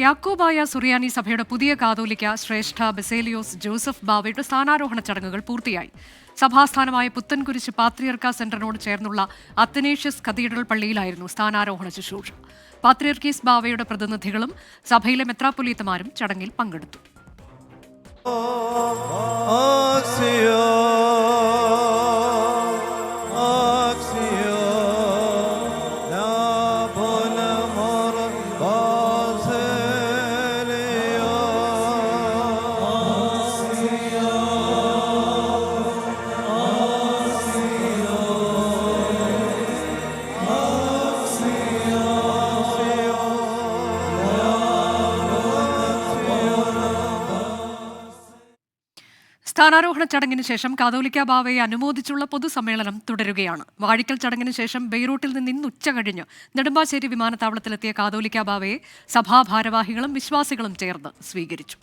യാക്കോബായ സുറിയാനി സഭയുടെ പുതിയ കാതോലിക്ക ശ്രേഷ്ഠ ബസേലിയോസ് ജോസഫ് ബാവയുടെ സ്ഥാനാരോഹണ ചടങ്ങുകൾ പൂർത്തിയായി. സഭാസ്ഥാനമായ പുത്തൻകുരിശ് പാത്രിയർക്ക സെന്ററിനോട് ചേർന്നുള്ള അത്തനേഷ്യസ് കത്തീഡ്രൽ പള്ളിയിലായിരുന്നു സ്ഥാനാരോഹണ ശുശ്രൂഷ. പാത്രിയർക്കീസ് ബാവയുടെ പ്രതിനിധികളും സഭയിലെ മെത്രാപ്പൊലീത്തമാരും ചടങ്ങിൽ പങ്കെടുത്തു. സ്ഥാനാരോഹണ ചടങ്ങിന് ശേഷം കാതോലിക്ക ബാവയെ അനുമോദിച്ചുള്ള പൊതുസമ്മേളനം തുടരുകയാണ്. വാഴിക്കൽ ചടങ്ങിന് ശേഷം ബെയ്റൂട്ടിൽ നിന്ന് ഇന്ന് ഉച്ച കഴിഞ്ഞ് നെടുമ്പാശ്ശേരി വിമാനത്താവളത്തിലെത്തിയ കാതോലിക്ക ബാവയെ സഭാ ഭാരവാഹികളും വിശ്വാസികളും ചേർന്ന് സ്വീകരിച്ചു.